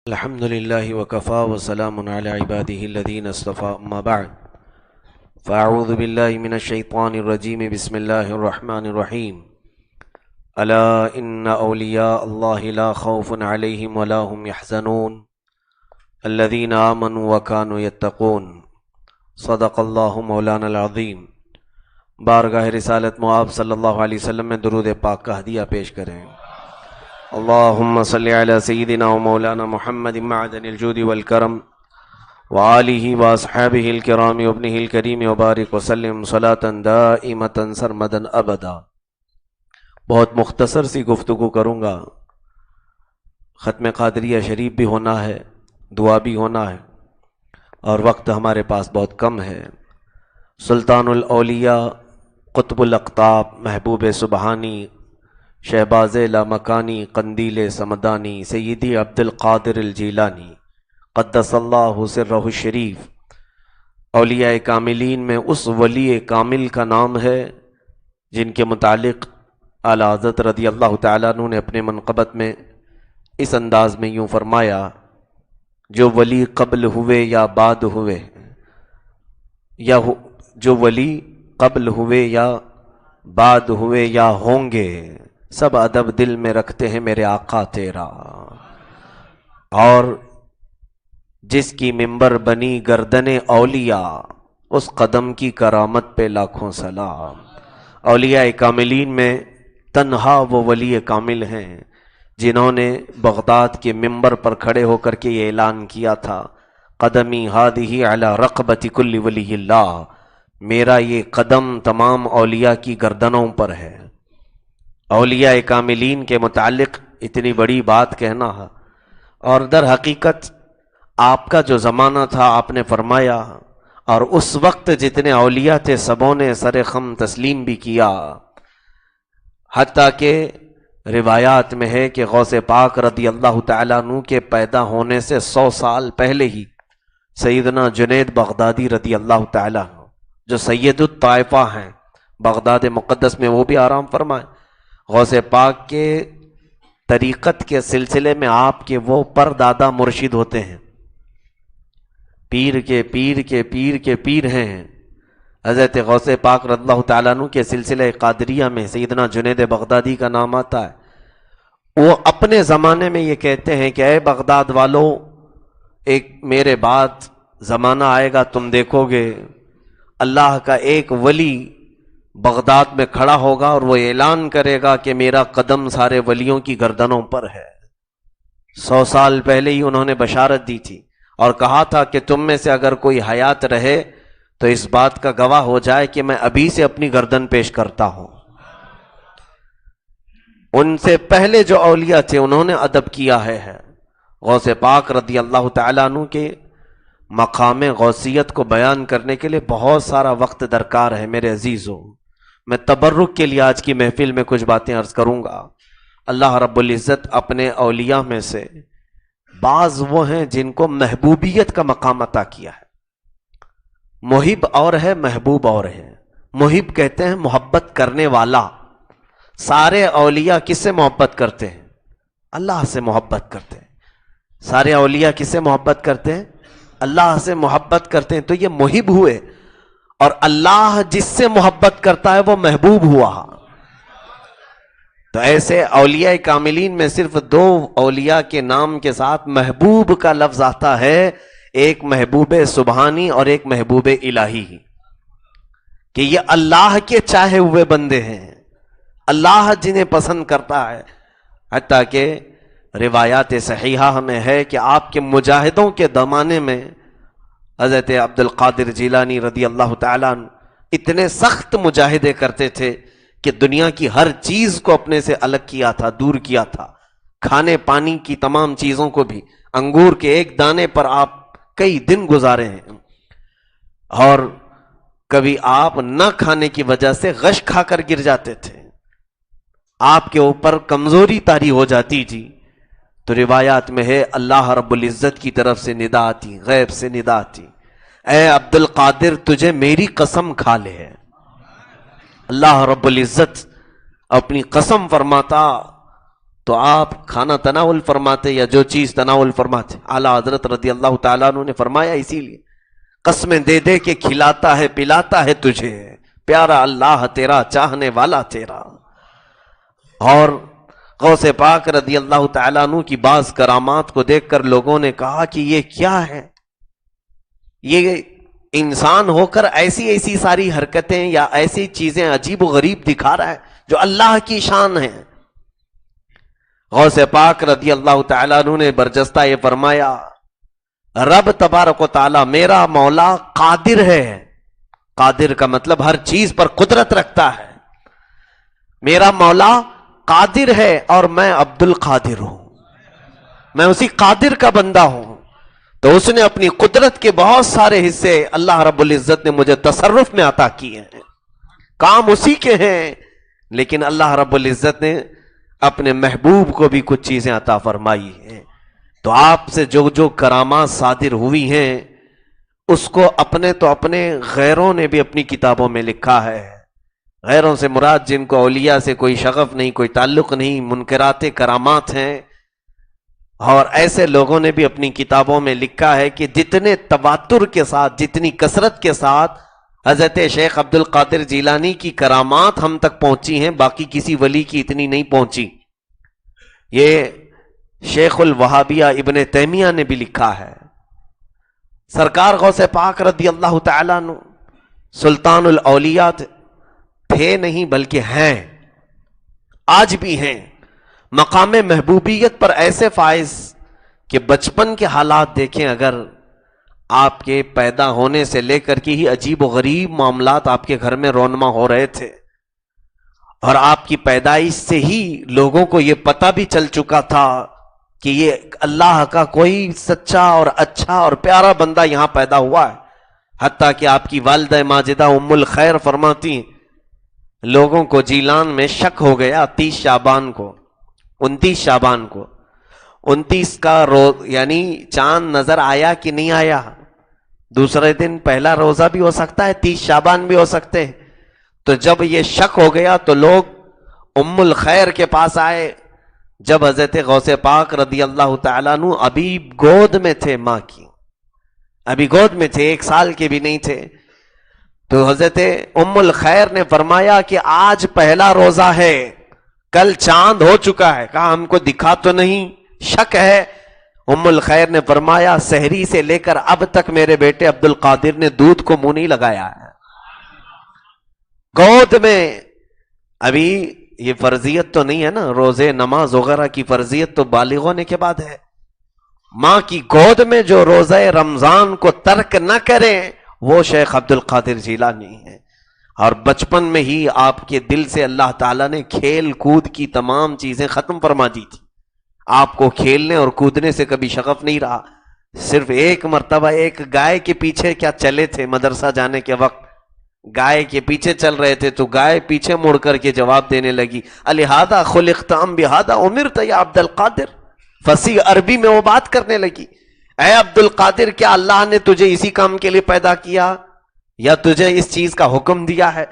الحمد لله وكفى وسلام على عباده الذين اصطفى أما بعد فأعوذ بالله من الشيطان الرجيم بسم الله الرحمن الرحيم ألا إن أولياء الله لا خوف عليهم ولا هم يحزنون الذين آمنوا وكانوا يتقون صدق الله مولانا العظيم۔ بارگاہ رسالت مآب صلی اللہ علیہ وسلم میں درود پاک کا ہدیہ پیش کریں۔ اللہم صلی علی سیدنا و مولانا محمد معدن الجود والکرم وآلہ واصحابہ الکرام وابنہ الکریم وبارک وسلم صلاة دائمتا سرمدا ابدا۔ بہت مختصر سی گفتگو کروں گا۔ ختم قادریہ شریف بھی ہونا ہے، دعا بھی ہونا ہے، اور وقت ہمارے پاس بہت کم ہے۔ سلطان الاولیاء، قطب الاقطاب، محبوب سبحانی، شہباز لامکانی، قندیل سمدانی، سیدی عبد القادر الجیلانی قدس اللہ سرہ الشریف، اولیاء کاملین میں اس ولی کامل کا نام ہے جن کے متعلق اعلیٰ حضرت رضی اللہ تعالیٰ عنہ نے اپنے منقبت میں اس انداز میں یوں فرمایا: جو ولی قبل ہوئے یا بعد ہوئے، جو ولی قبل ہوئے یا بعد ہوئے یا ہوں گے، سب ادب دل میں رکھتے ہیں میرے آقا تیرا، اور جس کی منبر بنی گردن اولیاء، اس قدم کی کرامت پہ لاکھوں سلام۔ اولیاء کاملین میں تنہا وہ ولی کامل ہیں جنہوں نے بغداد کے منبر پر کھڑے ہو کر کے یہ اعلان کیا تھا: قدمی ہادہ علی رقبۃ کل ولی اللہ، میرا یہ قدم تمام اولیاء کی گردنوں پر ہے۔ اولیاء کاملین کے متعلق اتنی بڑی بات کہنا ہے، اور در حقیقت آپ کا جو زمانہ تھا آپ نے فرمایا، اور اس وقت جتنے اولیاء تھے سبوں نے سر خم تسلیم بھی کیا، حتیٰ کہ روایات میں ہے کہ غوث پاک رضی اللہ تعالیٰ عنہ کے پیدا ہونے سے 100 سال پہلے ہی سیدنا جنید بغدادی رضی اللہ تعالیٰ عنہ، جو سید الطائفہ ہیں بغداد مقدس میں، وہ بھی آرام فرمائے، غوث پاک کے طریقت کے سلسلے میں آپ کے وہ پر دادا مرشد ہوتے ہیں، پیر کے پیر کے پیر کے پیر ہیں۔ حضرت غوث پاک رضی اللہ تعالیٰ عنہ کے سلسلہ قادریہ میں سیدنا جنید بغدادی کا نام آتا ہے۔ وہ اپنے زمانے میں یہ کہتے ہیں کہ اے بغداد والو، ایک میرے بعد زمانہ آئے گا، تم دیکھو گے اللہ کا ایک ولی بغداد میں کھڑا ہوگا اور وہ اعلان کرے گا کہ میرا قدم سارے ولیوں کی گردنوں پر ہے۔ 100 سال پہلے ہی انہوں نے بشارت دی تھی اور کہا تھا کہ تم میں سے اگر کوئی حیات رہے تو اس بات کا گواہ ہو جائے کہ میں ابھی سے اپنی گردن پیش کرتا ہوں۔ ان سے پہلے جو اولیاء تھے انہوں نے ادب کیا ہے۔ غوث پاک رضی اللہ تعالیٰ عنہ کے مقام غوثیت کو بیان کرنے کے لیے بہت سارا وقت درکار ہے میرے عزیزوں۔ میں تبرک کے لیے آج کی محفل میں کچھ باتیں عرض کروں گا۔ اللہ رب العزت اپنے اولیاء میں سے بعض وہ ہیں جن کو محبوبیت کا مقام عطا کیا ہے۔ محب اور ہے، محبوب اور ہے۔ محب کہتے ہیں محبت کرنے والا۔ سارے اولیاء کس سے محبت کرتے ہیں؟ اللہ سے محبت کرتے ہیں۔ سارے اولیاء کس سے محبت کرتے ہیں؟ اللہ سے محبت کرتے ہیں، تو یہ محب ہوئے، اور اللہ جس سے محبت کرتا ہے وہ محبوب ہوا۔ تو ایسے اولیاء کاملین میں صرف 2 اولیاء کے نام کے ساتھ محبوب کا لفظ آتا ہے، ایک محبوب سبحانی اور ایک محبوب الہی، کہ یہ اللہ کے چاہے ہوئے بندے ہیں، اللہ جنہیں پسند کرتا ہے۔ حتیٰ کہ روایات صحیحہ میں ہے کہ آپ کے مجاہدوں کے زمانے میں حضرت عبد القادر جیلانی رضی اللہ تعالیٰ عنہ اتنے سخت مجاہدے کرتے تھے کہ دنیا کی ہر چیز کو اپنے سے الگ کیا تھا، دور کیا تھا، کھانے پانی کی تمام چیزوں کو بھی۔ انگور کے ایک دانے پر آپ کئی دن گزارے ہیں، اور کبھی آپ نہ کھانے کی وجہ سے غش کھا کر گر جاتے تھے، آپ کے اوپر کمزوری طاری ہو جاتی تھی۔ تو روایات میں ہے اللہ رب العزت کی طرف سے ندا آتی، غیب سے ندا آتی، اے عبد القادر تجھے میری قسم کھا لے۔ اللہ رب العزت اپنی قسم فرماتا تو آپ کھانا تناول فرماتے یا جو چیز تناول فرماتے. اعلیٰ حضرت رضی اللہ تعالیٰ عنہ نے فرمایا اسی لیے قسمیں دے دے کے کھلاتا ہے پلاتا ہے تجھے پیارا اللہ تیرا چاہنے والا تیرا. اور غوث پاک رضی اللہ تعالیٰ عنہ کی بعض کرامات کو دیکھ کر لوگوں نے کہا کہ یہ کیا ہے، یہ انسان ہو کر ایسی ایسی ساری حرکتیں یا ایسی چیزیں عجیب و غریب دکھا رہا ہے جو اللہ کی شان ہے. غوث پاک رضی اللہ تعالیٰ عنہ نے برجستہ یہ فرمایا رب تبارک و تعالی میرا مولا قادر ہے. قادر کا مطلب ہر چیز پر قدرت رکھتا ہے. میرا مولا قادر ہے اور میں عبد القادر ہوں، میں اسی قادر کا بندہ ہوں. تو اس نے اپنی قدرت کے بہت سارے حصے اللہ رب العزت نے مجھے تصرف میں عطا کیے ہیں، کام اسی کے ہیں، لیکن اللہ رب العزت نے اپنے محبوب کو بھی کچھ چیزیں عطا فرمائی ہیں. تو آپ سے جو جو کرامات صادر ہوئی ہیں اس کو اپنے تو اپنے غیروں نے بھی اپنی کتابوں میں لکھا ہے. غیروں سے مراد جن کو اولیاء سے کوئی شغف نہیں، کوئی تعلق نہیں، منکرات کرامات ہیں. اور ایسے لوگوں نے بھی اپنی کتابوں میں لکھا ہے کہ جتنے تواتر کے ساتھ، جتنی کثرت کے ساتھ حضرت شیخ عبد القادر جیلانی کی کرامات ہم تک پہنچی ہیں باقی کسی ولی کی اتنی نہیں پہنچی. یہ شیخ الوہابیہ ابن تیمیہ نے بھی لکھا ہے. سرکار غوث پاک رضی اللہ تعالیٰ عنہ سلطان الاولیاء تھے نہیں بلکہ ہیں، آج بھی ہیں. مقام محبوبیت پر ایسے فائز کہ بچپن کے حالات دیکھیں، اگر آپ کے پیدا ہونے سے لے کر کے ہی عجیب و غریب معاملات آپ کے گھر میں رونما ہو رہے تھے، اور آپ کی پیدائش سے ہی لوگوں کو یہ پتہ بھی چل چکا تھا کہ یہ اللہ کا کوئی سچا اور اچھا اور پیارا بندہ یہاں پیدا ہوا ہے. حتیٰ کہ آپ کی والدہ ماجدہ ام الخیر فرماتی لوگوں کو جیلان میں شک ہو گیا 29 شعبان کو 29 کا روز یعنی چاند نظر آیا کہ نہیں آیا. دوسرے دن پہلا روزہ بھی ہو سکتا ہے، 30 شعبان بھی ہو سکتے ہیں. تو جب یہ شک ہو گیا تو لوگ ام الخیر کے پاس آئے. جب حضرت غوث پاک رضی اللہ تعالیٰ عنہ ابھی گود میں تھے، ماں کی ابھی گود میں تھے، 1 سال کے بھی نہیں تھے، تو حضرت ام الخیر نے فرمایا کہ آج پہلا روزہ ہے، کل چاند ہو چکا ہے. کہا ہم کو دکھا تو نہیں، شک ہے. ام الخیر نے فرمایا سحری سے لے کر اب تک میرے بیٹے عبد القادر نے دودھ کو منہ نہیں لگایا ہے. گود میں ابھی یہ فرضیت تو نہیں ہے نا، روزے نماز وغیرہ کی فرضیت تو بالغ ہونے کے بعد ہے. ماں کی گود میں جو روزہ رمضان کو ترک نہ کرے وہ شیخ عبد القادر جیلانی ہے. اور بچپن میں ہی آپ کے دل سے اللہ تعالیٰ نے کھیل کود کی تمام چیزیں ختم فرما دی تھی. آپ کو کھیلنے اور کودنے سے کبھی شغف نہیں رہا. صرف ایک مرتبہ ایک گائے کے پیچھے کیا چلے تھے، مدرسہ جانے کے وقت گائے کے پیچھے چل رہے تھے تو گائے پیچھے مڑ کر کے جواب دینے لگی الہذا خلقت ام بہذا امرت یا عبد القادر. فصیح عربی میں وہ بات کرنے لگی، اے عبد القادر کیا اللہ نے تجھے اسی کام کے لیے پیدا کیا یا تجھے اس چیز کا حکم دیا ہے؟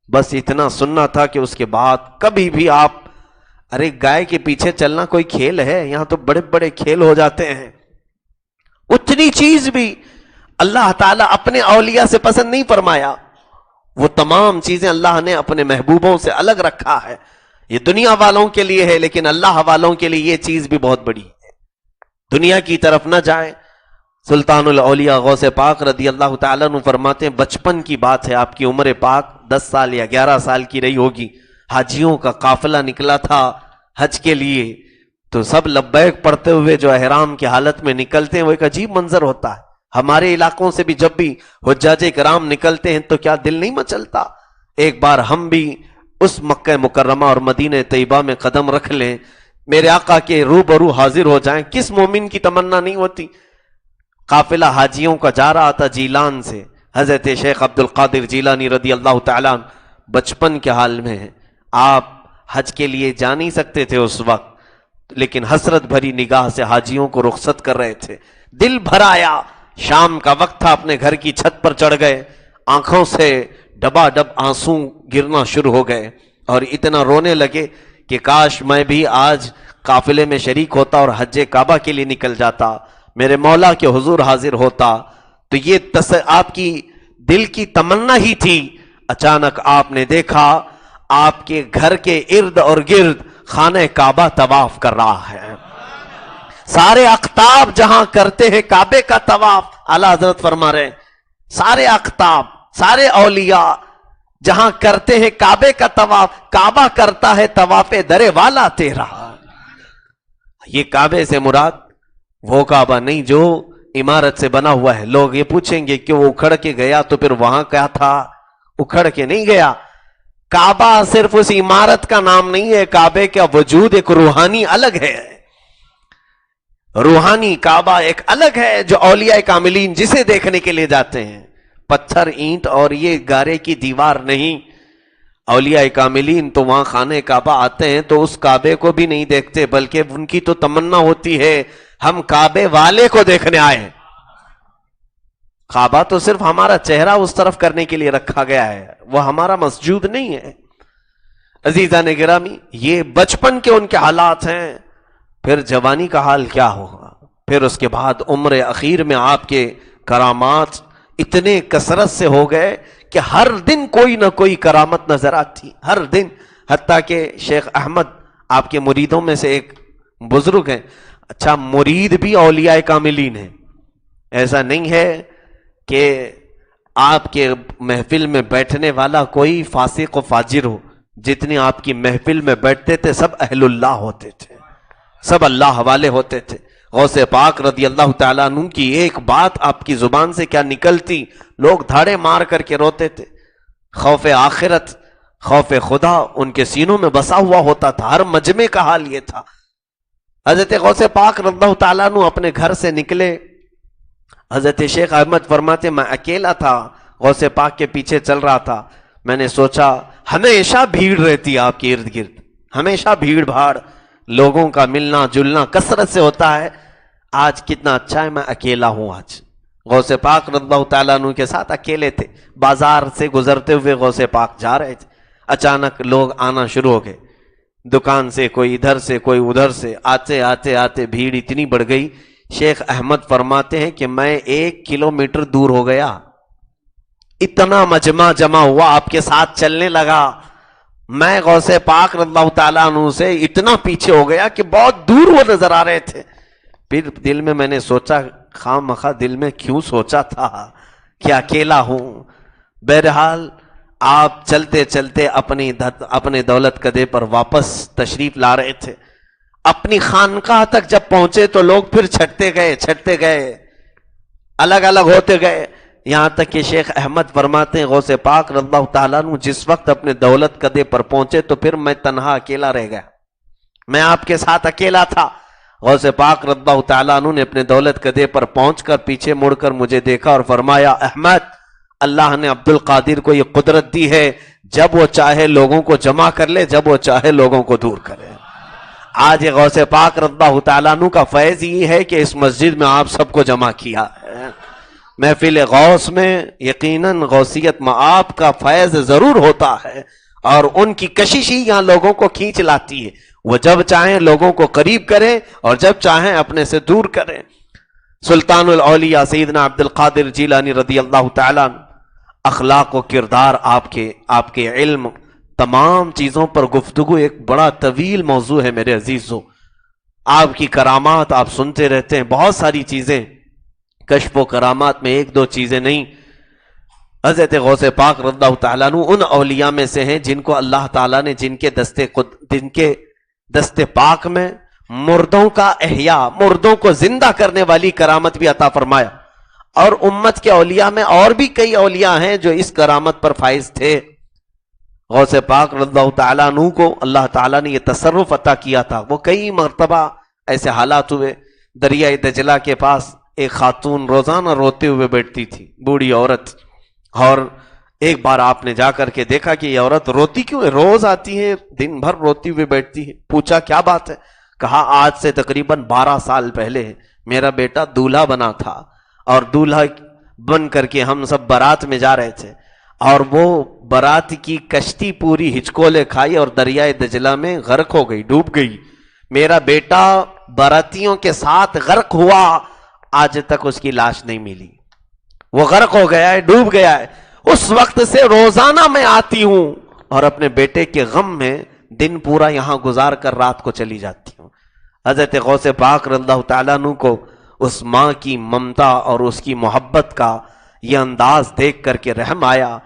بس اتنا سننا تھا کہ اس کے بعد کبھی بھی آپ ارے گائے کے پیچھے چلنا کوئی کھیل ہے؟ یہاں تو بڑے بڑے کھیل ہو جاتے ہیں. اتنی چیز بھی اللہ تعالیٰ اپنے اولیاء سے پسند نہیں فرمایا. وہ تمام چیزیں اللہ نے اپنے محبوبوں سے الگ رکھا ہے. یہ دنیا والوں کے لیے ہے لیکن اللہ والوں کے لیے یہ چیز بھی بہت بڑی ہے. دنیا کی طرف نہ جائیں. سلطان الاولیاء غوث پاک رضی اللہ تعالیٰ عنہ فرماتے ہیں بچپن کی بات ہے، آپ کی عمر پاک 10 سال یا 11 سال کی رہی ہوگی. حاجیوں کا قافلہ نکلا تھا حج کے لیے، تو سب لبیک پڑھتے ہوئے جو احرام کی حالت میں نکلتے ہیں وہ ایک عجیب منظر ہوتا ہے. ہمارے علاقوں سے بھی جب بھی حجاج کرام نکلتے ہیں تو کیا دل نہیں مچلتا ایک بار ہم بھی اس مکہ مکرمہ اور مدینہ طیبہ میں قدم رکھ لیں، میرے آقا کے روبرو حاضر ہو جائیں. کس مومن کی تمنا نہیں ہوتی؟ قافلہ حاجیوں کا جا رہا تھا جیلان سے. حضرت شیخ عبد القادر جیلانی رضی اللہ تعالیٰ عنہ بچپن کے حال میں ہیں. آپ حج کے لیے جا نہیں سکتے تھے اس وقت، لیکن حسرت بھری نگاہ سے حاجیوں کو رخصت کر رہے تھے. دل بھر آیا. شام کا وقت تھا، اپنے گھر کی چھت پر چڑھ گئے. آنکھوں سے ڈبا ڈب آنسو گرنا شروع ہو گئے اور اتنا رونے لگے کہ کاش میں بھی آج قافلے میں شریک ہوتا اور حج کعبہ کے لیے نکل جاتا, میرے مولا کے حضور حاضر ہوتا, تو یہ آپ کی دل کی تمنا ہی تھی. اچانک آپ نے دیکھا آپ کے گھر کے ارد اور گرد خانہ کعبہ طواف کر رہا ہے. سارے اقطاب جہاں کرتے ہیں کعبے کا طواف, اعلیٰ حضرت فرما رہے ہیں سارے اقطاب, سارے اولیاء جہاں کرتے ہیں کعبے کا طواف, کعبہ کرتا ہے طواف در والا تیرا. یہ کعبے سے مراد وہ کعبہ نہیں جو عمارت سے بنا ہوا ہے. لوگ یہ پوچھیں گے کہ وہ اکھڑ کے گیا تو پھر وہاں کیا تھا؟ اکھڑ کے نہیں گیا. کعبہ صرف اس عمارت کا نام نہیں ہے, کعبے کا وجود ایک روحانی الگ ہے. روحانی کعبہ ایک الگ ہے جو اولیاء کاملین جسے دیکھنے کے لیے جاتے ہیں. پتھر اینٹ اور یہ گارے کی دیوار نہیں. اولیاء کاملین تو وہاں خانہ کعبہ آتے ہیں تو اس کعبے کو بھی نہیں دیکھتے, بلکہ ان کی تو تمنا ہوتی ہے ہم کعبے والے کو دیکھنے آئے. کعبہ تو صرف ہمارا چہرہ اس طرف کرنے کے لیے رکھا گیا ہے, وہ ہمارا مسجود نہیں ہے. عزیزان گرامی, یہ بچپن کے ان کے حالات ہیں. پھر جوانی کا حال کیا ہوگا؟ پھر اس کے بعد عمر اخیر میں آپ کے کرامات اتنے کثرت سے ہو گئے کہ ہر دن کوئی نہ کوئی کرامت نظر آتی, ہر دن. حتیٰ کہ شیخ احمد آپ کے مریدوں میں سے ایک بزرگ ہیں. اچھا, مرید بھی اولیاء کاملین ہیں. ایسا نہیں ہے کہ آپ کے محفل میں بیٹھنے والا کوئی فاسق و فاجر ہو. جتنے آپ کی محفل میں بیٹھتے تھے سب اہل اللہ ہوتے تھے, سب اللہ والے ہوتے تھے. غوث پاک رضی اللہ تعالیٰ عنہ کی ایک بات آپ کی زبان سے کیا نکلتی, لوگ دھاڑے مار کر کے روتے تھے. خوف آخرت, خوف خدا ان کے سینوں میں بسا ہوا ہوتا تھا. ہر مجمع کا حال یہ تھا. حضرت غوث پاک رضی اللہ تعالیٰ عنہ اپنے گھر سے نکلے. حضرت شیخ احمد فرماتے میں اکیلا تھا, غوث پاک کے پیچھے چل رہا تھا. میں نے سوچا ہمیشہ بھیڑ رہتی آپ کے ارد گرد, ہمیشہ بھیڑ بھاڑ, لوگوں کا ملنا جلنا کثرت سے ہوتا ہے. آج کتنا اچھا ہے میں اکیلا ہوں. آج غوث پاک رضی اللہ تعالیٰ عنہ کے ساتھ اکیلے تھے. بازار سے گزرتے ہوئے غوث پاک جا رہے تھے. اچانک لوگ آنا شروع ہو گئے, دکان سے کوئی ادھر سے کوئی ادھر سے. آتے آتے آتے بھیڑ اتنی بڑھ گئی. شیخ احمد فرماتے ہیں کہ میں 1 کلومیٹر دور ہو گیا, اتنا مجمع جمع ہوا, آپ کے ساتھ چلنے لگا. میں غوث پاک رضی اللہ تعالیٰ عنہ سے اتنا پیچھے ہو گیا کہ بہت دور وہ نظر آ رہے تھے. پھر دل میں میں نے سوچا, خام مخواہ دل میں کیوں سوچا تھا کہ اکیلا ہوں. بہرحال آپ چلتے چلتے اپنے دولت کدے پر واپس تشریف لا رہے تھے. اپنی خانقاہ تک جب پہنچے تو لوگ پھر چھٹتے گئے, الگ الگ ہوتے گئے. یہاں تک کہ شیخ احمد فرماتے ہیں غوث پاک رضی اللہ تعالیٰ عنہ جس وقت اپنے دولت کدے پر پہنچے تو پھر میں تنہا اکیلا رہ گیا, میں آپ کے ساتھ اکیلا تھا. غوث پاک رضی اللہ تعالیٰ عنہ نے اپنے دولت کدے پر پہنچ کر پیچھے مڑ کر مجھے دیکھا اور فرمایا احمد, اللہ نے عبد القادر کو یہ قدرت دی ہے, جب وہ چاہے لوگوں کو جمع کر لے, جب وہ چاہے لوگوں کو دور کرے. آج غوث پاک رضی اللہ تعالیٰ عنہ کا فیض یہ ہے کہ اس مسجد میں آپ سب کو جمع کیا ہے. محفل غوث میں یقیناً غوثیت میں آپ کا فیض ضرور ہوتا ہے, اور ان کی کشش ہی یہاں لوگوں کو کھینچ لاتی ہے. وہ جب چاہیں لوگوں کو قریب کریں اور جب چاہیں اپنے سے دور کریں. سلطان الاولیاء سیدنا عبد القادر جیلانی رضی اللہ تعالیٰ عنہ, اخلاق و کردار آپ کے علم, تمام چیزوں پر گفتگو ایک بڑا طویل موضوع ہے میرے عزیزوں. آپ کی کرامات آپ سنتے رہتے ہیں, بہت ساری چیزیں. کشف و کرامات میں 1-2 چیزیں نہیں. حضرت غوث پاک رضی اللہ تعالیٰ عنہ ان اولیاء میں سے ہیں جن کو اللہ تعالیٰ نے جن کے دستے پاک میں مردوں کا احیاء, مردوں کو زندہ کرنے والی کرامت بھی عطا فرمایا. اور امت کے اولیاء میں اور بھی کئی اولیاء ہیں جو اس کرامت پر فائز تھے. غوث پاک رضی اللہ تعالیٰ عنہ کو اللہ تعالیٰ نے یہ تصرف عطا کیا تھا. وہ کئی مرتبہ ایسے حالات ہوئے, دریائے دجلہ کے پاس ایک خاتون روزانہ روتے ہوئے بیٹھتی تھی, بوڑھی عورت. اور ایک بار آپ نے جا کر کے دیکھا کہ یہ عورت روتی کیوں ہے, روز آتی ہے دن بھر روتی ہوئے بیٹھتی ہے. پوچھا کیا بات ہے؟ کہا آج سے تقریباً 12 سال پہلے میرا بیٹا دولہا بنا تھا, اور دولہا بن کر کے ہم سب بارات میں جا رہے تھے, اور وہ بارات کی کشتی پوری ہچکولے کھائی اور دریائے دجلہ میں غرق ہو گئی, ڈوب گئی. میرا بیٹا براتیوں کے ساتھ غرق ہوا، آج تک اس کی لاش نہیں ملی، وہ غرق ہو گیا ہے، ڈوب گیا ہے۔ اس وقت سے روزانہ میں آتی ہوں اور اپنے بیٹے کے غم میں دن پورا یہاں گزار کر رات کو چلی جاتی ہوں۔ حضرت غوث پاک رضی اللہ تعالیٰ عنہ کو اس ماں کی ممتا اور اس کی محبت کا یہ انداز دیکھ کر کے رحم آیا۔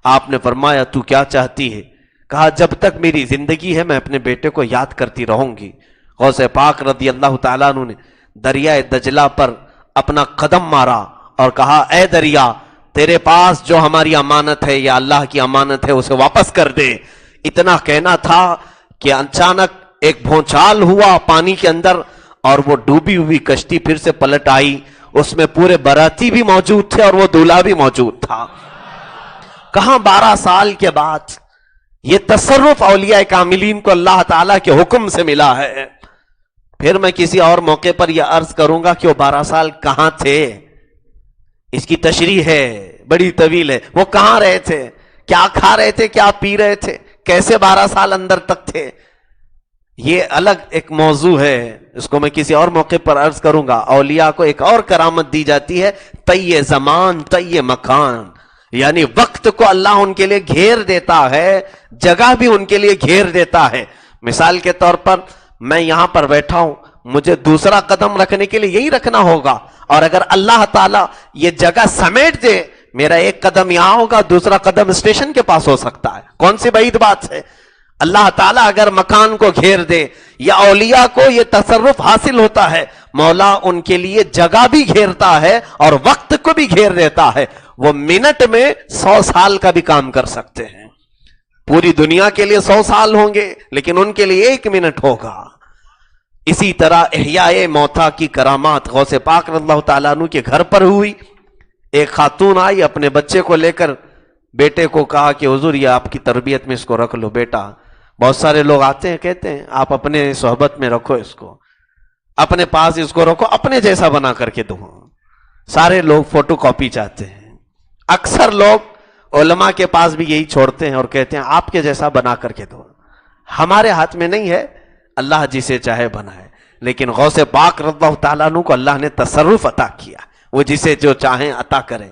آپ نے فرمایا تو کیا چاہتی ہے؟ کہا جب تک میری زندگی ہے میں اپنے بیٹے کو یاد کرتی رہوں گی۔ غوث پاک رضی اللہ تعالیٰ عنہ نے دریائے دجلہ پر اپنا قدم مارا اور کہا اے دریا، تیرے پاس جو ہماری امانت ہے یا اللہ کی امانت ہے اسے واپس کر دے۔ اتنا کہنا تھا کہ اچانک ایک بھونچال ہوا پانی کے اندر اور وہ ڈوبی ہوئی کشتی پھر سے پلٹ آئی، اس میں پورے باراتی بھی موجود تھے اور وہ دولہا بھی موجود تھا۔ کہاں 12 سال کے بعد یہ تصرف اولیاء کاملین کو اللہ تعالیٰ کے حکم سے ملا ہے۔ پھر میں کسی اور موقع پر یہ عرض کروں گا کہ وہ 12 سال کہاں تھے، اس کی تشریح ہے بڑی طویل ہے۔ وہ کہاں رہے تھے، کیا کھا رہے تھے، کیا پی رہے تھے، کیسے 12 سال اندر تک تھے، یہ الگ ایک موضوع ہے، اس کو میں کسی اور موقع پر عرض کروں گا۔ اولیاء کو ایک اور کرامت دی جاتی ہے، طی زمان طی مکان، یعنی وقت کو اللہ ان کے لیے گھیر دیتا ہے، جگہ بھی ان کے لیے گھیر دیتا ہے۔ مثال کے طور پر میں یہاں پر بیٹھا ہوں، مجھے دوسرا قدم رکھنے کے لیے یہی رکھنا ہوگا، اور اگر اللہ تعالیٰ یہ جگہ سمیٹ دے، میرا ایک قدم یہاں ہوگا، دوسرا قدم اسٹیشن کے پاس ہو سکتا ہے۔ کون سی بعید بات ہے؟ اللہ تعالیٰ اگر مکان کو گھیر دے، یا اولیاء کو یہ تصرف حاصل ہوتا ہے، مولا ان کے لیے جگہ بھی گھیرتا ہے اور وقت کو بھی گھیر دیتا ہے۔ وہ منٹ میں 100 سال کا بھی کام کر سکتے ہیں۔ پوری دنیا کے لیے 100 سال ہوں گے، لیکن ان کے لیے 1 منٹ ہوگا۔ اسی طرح احیاء موتا کی کرامات غوث پاک رضی اللہ تعالیٰ عنہ کے گھر پر ہوئی۔ ایک خاتون آئی، اپنے بچے کو لے کر بیٹے کو کہا کہ حضور یہ آپ کی تربیت میں اس کو رکھ لو بیٹا۔ بہت سارے لوگ آتے ہیں کہتے ہیں آپ اپنے صحبت میں رکھو، اس کو اپنے پاس اس کو رکھو، اپنے جیسا بنا کر کے دو۔ سارے لوگ فوٹو کاپی چاہتے ہیں۔ اکثر لوگ علماء کے پاس بھی یہی چھوڑتے ہیں اور کہتے ہیں آپ کے جیسا بنا کر کے دو۔ ہمارے ہاتھ میں نہیں ہے، اللہ جسے چاہے بنائے، لیکن غوث پاک رضی اللہ تعالیٰ عنہ کو اللہ نے تصرف عطا کیا، وہ جسے جو چاہیں عطا کرے۔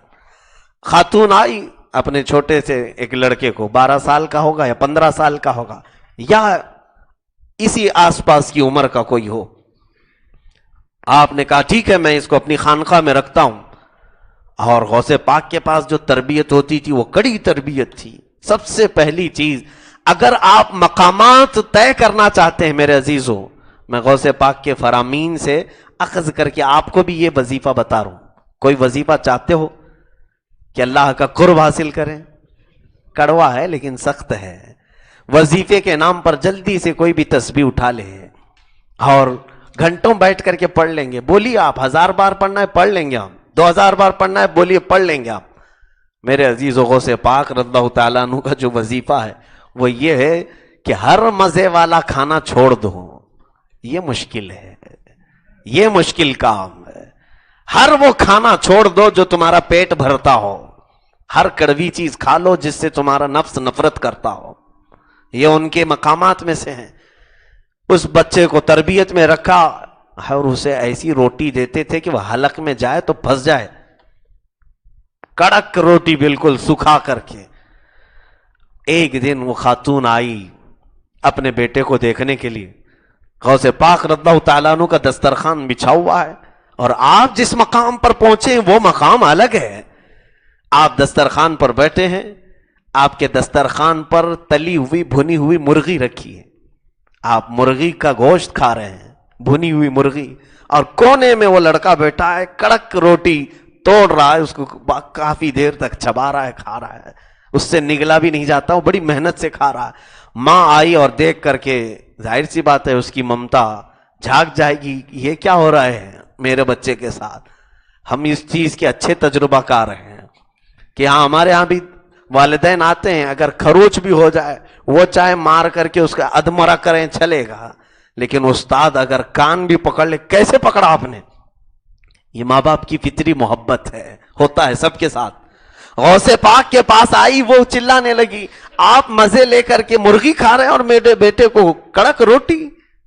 خاتون آئی اپنے چھوٹے سے ایک لڑکے کو، 12 سال کا ہوگا یا 15 سال کا ہوگا یا اسی آس پاس کی عمر کا کوئی ہو، آپ نے کہا ٹھیک ہے میں اس کو اپنی خانقاہ میں رکھتا ہوں۔ اور غوث پاک کے پاس جو تربیت ہوتی تھی وہ کڑی تربیت تھی۔ سب سے پہلی چیز، اگر آپ مقامات طے کرنا چاہتے ہیں میرے عزیزوں، میں غوث پاک کے فرامین سے اخذ کر کے آپ کو بھی یہ وظیفہ بتا رہا ہوں۔ کوئی وظیفہ چاہتے ہو کہ اللہ کا قرب حاصل کریں؟ کڑوا ہے لیکن سخت ہے۔ وظیفے کے نام پر جلدی سے کوئی بھی تسبیح اٹھا لے اور گھنٹوں بیٹھ کر کے پڑھ لیں گے۔ بولیے آپ 1000 بار پڑھنا ہے پڑھ لیں گے، ہم 2000 بار پڑھنا ہے بولیے پڑھ لیں گے آپ۔ میرے عزیز غوث پاک رضی اللہ تعالیٰ عنہ کا جو وظیفہ ہے وہ یہ ہے کہ ہر مزے والا کھانا چھوڑ دو۔ یہ مشکل ہے، یہ مشکل کام ہے۔ ہر وہ کھانا چھوڑ دو جو تمہارا پیٹ بھرتا ہو، ہر کڑوی چیز کھا لو جس سے تمہارا نفس نفرت کرتا ہو۔ یہ ان کے مقامات میں سے ہیں۔ اس بچے کو تربیت میں رکھا اور اسے ایسی روٹی دیتے تھے کہ وہ حلق میں جائے تو پھنس جائے، کڑک روٹی بالکل سکھا کر کے۔ ایک دن وہ خاتون آئی اپنے بیٹے کو دیکھنے کے لیے، غوث پاک رضی اللہ تعالیٰ عنہ کا دسترخوان بچھا ہوا ہے اور آپ جس مقام پر پہنچے وہ مقام الگ ہے۔ آپ دسترخوان پر بیٹھے ہیں، آپ کے دسترخوان پر تلی ہوئی بھنی ہوئی مرغی رکھی ہے، آپ مرغی کا گوشت کھا رہے ہیں، بھنی ہوئی مرغی، اور کونے میں وہ لڑکا بیٹھا ہے کڑک روٹی توڑ رہا ہے، اس کو کافی دیر تک چبا رہا ہے، کھا رہا ہے، اس سے نگلا بھی نہیں جاتا، وہ بڑی محنت سے کھا رہا ہے۔ ماں آئی اور دیکھ کر کے ظاہر سی بات ہے اس کی ممتا جھاگ جائے گی، یہ کیا ہو رہا ہے میرے بچے کے ساتھ۔ ہم اس چیز کے اچھے تجربہ کار ہیں کہ ہاں ہمارے ہاں بھی والدین آتے ہیں، اگر خروچ بھی ہو جائے وہ چاہے مار کر کے اس کا ادمرا کریں چلے گا، لیکن استاد اگر کان بھی پکڑ لے، کیسے پکڑا آپ نے؟ یہ ماں باپ کی فطری محبت ہے، ہوتا ہے سب کے ساتھ۔ غوث پاک کے پاس آئی، وہ چلانے لگی آپ مزے لے کر کے مرغی کھا رہے ہیں اور میرے بیٹے کو کڑک روٹی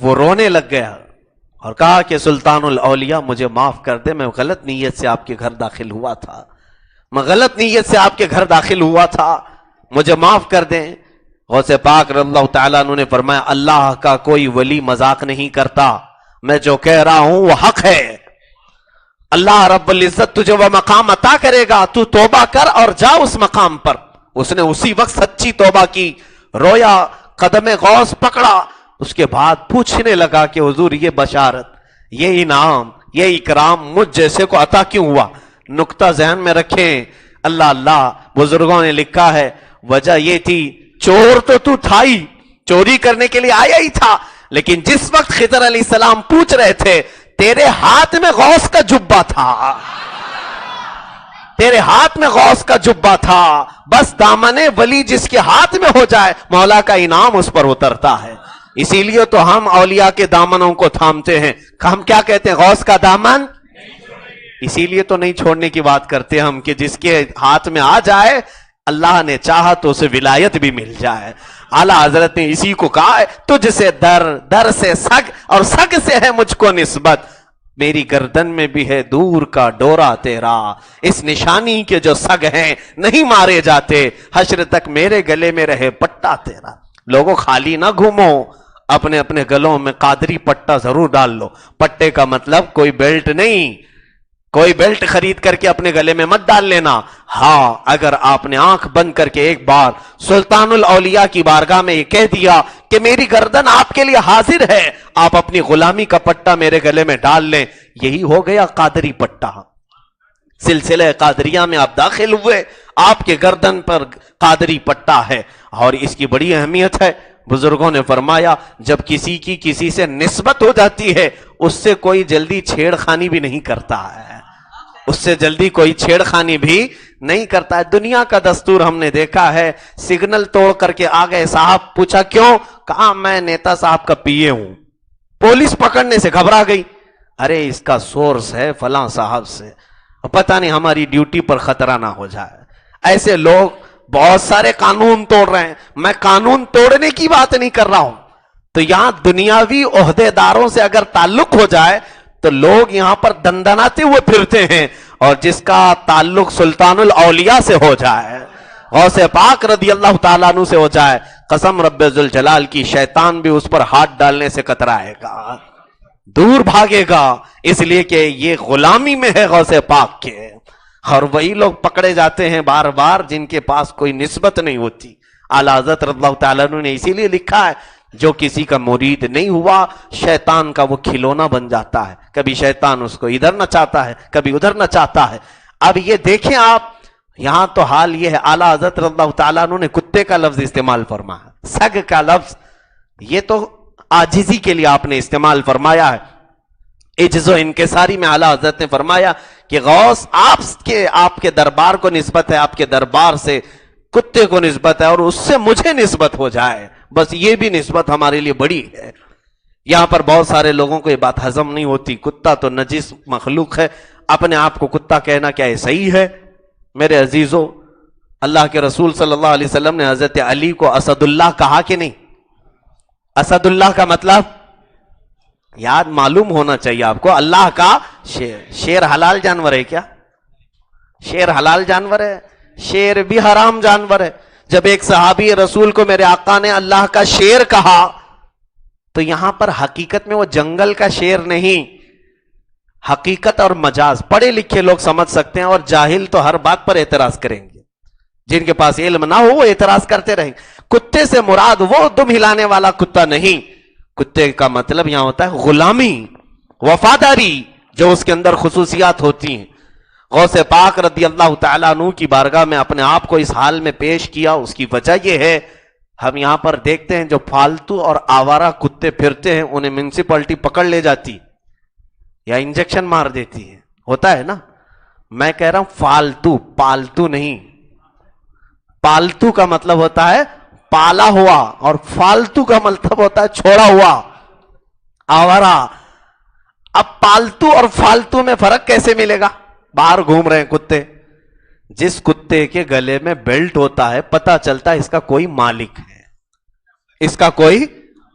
وہ رونے لگ گیا اور کہا کہ سلطان الاولیاء مجھے معاف کر دے، میں غلط نیت سے آپ کے گھر داخل ہوا تھا، میں غلط نیت سے آپ کے گھر داخل ہوا تھا، مجھے معاف کر دیں۔ غوث پاک رضی اللہ تعالیٰ عنہ نے فرمایا اللہ کا کوئی ولی مذاق نہیں کرتا، میں جو کہہ رہا ہوں وہ حق ہے، اللہ رب العزت تجھے وہ مقام عطا کرے گا، تو توبہ کر اور جا اس مقام پر۔ اس نے اسی وقت سچی توبہ کی، رویا، قدم غوث پکڑا، اس کے بعد پوچھنے لگا کہ حضور یہ بشارت، یہ انعام، یہ اکرام مجھ جیسے کو عطا کیوں ہوا؟ نقطہ ذہن میں رکھیں، اللہ بزرگوں نے لکھا ہے وجہ یہ تھی چور تو تھا ہی، چوری کرنے کے لیے آیا ہی تھا، لیکن جس وقت خضر علیہ السلام پوچھ رہے تھے تیرے ہاتھ میں غوث کا جبہ تھا، تیرے ہاتھ میں غوث کا جبہ تھا، بس دامن ولی جس کے ہاتھ میں ہو جائے مولا کا انعام اس پر اترتا ہے۔ اسی لیے تو ہم اولیاء کے دامنوں کو تھامتے ہیں، ہم کیا کہتے ہیں؟ غوث کا دامن، اسی لیے تو نہیں چھوڑنے کی بات کرتے ہم کہ جس کے ہاتھ میں آ جائے اللہ نے چاہا تو اسے ولایت بھی مل جائے۔ اعلیٰ حضرت نے اسی کو کہا ہے تجھ سے در سے سگ اور سگ سے ہے مجھ کو نسبت، میری گردن میں بھی ہے دور کا ڈورا تیرا، اس نشانی کے جو سگ ہیں نہیں مارے جاتے، حشر تک میرے گلے میں رہے پٹا تیرا۔ لوگوں خالی نہ گھومو، اپنے اپنے گلوں میں قادری پٹا ضرور ڈال لو۔ پٹے کا مطلب کوئی بیلٹ نہیں، کوئی بیلٹ خرید کر کے اپنے گلے میں مت ڈال لینا۔ ہاں اگر آپ نے آنکھ بند کر کے ایک بار سلطان الاولیاء کی بارگاہ میں یہ کہہ دیا کہ میری گردن آپ کے لیے حاضر ہے، آپ اپنی غلامی کا پٹا میرے گلے میں ڈال لیں، یہی ہو گیا قادری پٹا۔ سلسلہ قادریہ میں آپ داخل ہوئے، آپ کے گردن پر قادری پٹا ہے، اور اس کی بڑی اہمیت ہے۔ بزرگوں نے فرمایا جب کسی سے نسبت ہو جاتی ہے اس سے کوئی جلدی چھیڑ خانی بھی نہیں کرتا ہے، اس سے جلدی کوئی چھیڑ خانی بھی نہیں کرتا ہے۔ دنیا کا دستور ہم نے دیکھا ہے، سگنل توڑ کر کے آ گئے، صاحب پوچھا کیوں؟ کہا میں نیتا صاحب کا پیے ہوں، پولیس پکڑنے سے گھبرا گئی، ارے اس کا سورس ہے فلاں صاحب سے، پتہ نہیں ہماری ڈیوٹی پر خطرہ نہ ہو جائے۔ ایسے لوگ بہت سارے قانون توڑ رہے ہیں، میں قانون توڑنے کی بات نہیں کر رہا ہوں، تو یہاں دنیاوی عہدے داروں سے اگر تعلق ہو جائے تو لوگ یہاں پر دندناتے ہوئے پھرتے ہیں، اور جس کا تعلق سلطان الاولیاء سے ہو جائے، غوث پاک رضی اللہ تعالیٰ عنہ سے ہو جائے، قسم رب ذوالجلال کی شیطان بھی اس پر ہاتھ ڈالنے سے کترائے گا، دور بھاگے گا، اس لیے کہ یہ غلامی میں ہے غوث پاک کے۔ اور وہی لوگ پکڑے جاتے ہیں بار بار جن کے پاس کوئی نسبت نہیں ہوتی۔ اعلیٰ حضرت رضی اللہ تعالیٰ عنہ نے اسی لیے لکھا ہے جو کسی کا مرید نہیں ہوا شیطان کا وہ کھلونا بن جاتا ہے، کبھی شیطان اس کو ادھر نچاتا ہے کبھی ادھر نچاتا ہے۔ اب یہ دیکھیں آپ، یہاں تو حال یہ ہے، اعلیٰ حضرت رضی اللہ تعالیٰ عنہ نے کتے کا لفظ استعمال فرمایا، سگ کا لفظ یہ تو عاجزی کے لیے آپ نے استعمال فرمایا ہے۔ عجز و انکساری میں اعلیٰ حضرت نے فرمایا کہ غوث آپ کے دربار کو نسبت ہے، آپ کے دربار سے کتے کو نسبت ہے، اور اس سے مجھے نسبت ہو جائے، بس یہ بھی نسبت ہمارے لیے بڑی ہے۔ یہاں پر بہت سارے لوگوں کو یہ بات ہضم نہیں ہوتی، کتا تو نجس مخلوق ہے، اپنے آپ کو کتا کہنا کیا یہ صحیح ہے؟ میرے عزیزو، اللہ کے رسول صلی اللہ علیہ وسلم نے حضرت علی کو اسد اللہ کہا کہ نہیں؟ اسد اللہ کا مطلب یاد معلوم ہونا چاہیے آپ کو، اللہ کا شیر۔ شیر حلال جانور ہے کیا؟ شیر حلال جانور ہے؟ شیر بھی حرام جانور ہے۔ جب ایک صحابی رسول کو میرے آقا نے اللہ کا شیر کہا تو یہاں پر حقیقت میں وہ جنگل کا شیر نہیں، حقیقت اور مجاز پڑھے لکھے لوگ سمجھ سکتے ہیں، اور جاہل تو ہر بات پر اعتراض کریں گے، جن کے پاس علم نہ ہو وہ اعتراض کرتے رہیں۔ کتے سے مراد وہ دم ہلانے والا کتا نہیں، کتے کا مطلب یہاں ہوتا ہے غلامی، وفاداری، جو اس کے اندر خصوصیات ہوتی ہیں۔ غوث پاک رضی اللہ تعالیٰ عنہ کی بارگاہ میں اپنے آپ کو اس حال میں پیش کیا، اس کی وجہ یہ ہے ہم یہاں پر دیکھتے ہیں جو فالتو اور آوارہ کتے پھرتے ہیں انہیں میونسپلٹی پکڑ لے جاتی یا انجیکشن مار دیتی ہے، ہوتا ہے نا؟ میں کہہ رہا ہوں فالتو، پالتو نہیں۔ پالتو کا مطلب ہوتا ہے پالا ہوا، اور فالتو کا مطلب ہوتا ہے چھوڑا ہوا، آوارہ۔ اب پالتو اور فالتو میں فرق کیسے ملے گا؟ باہر گھوم رہے ہیں کتے، جس کتے کے گلے میں بیلٹ ہوتا ہے پتہ چلتا ہے اس کا کوئی مالک ہے، اس کا کوئی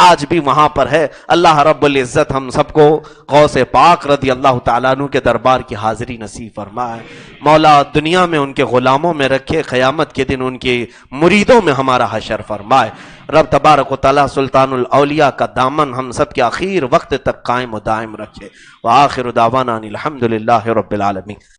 آج بھی وہاں پر ہے۔ اللہ رب العزت ہم سب کو غوث پاک رضی اللہ تعالیٰ عنہ کے دربار کی حاضری نصیب فرمائے۔ مولا دنیا میں ان کے غلاموں میں رکھے، قیامت کے دن ان کے مریدوں میں ہمارا حشر فرمائے۔ رب تبارک و تعالیٰ سلطان الاولیاء کا دامن ہم سب کے آخر وقت تک قائم و دائم رکھے۔ وآخر دعوانا الحمدللہ رب العالمین۔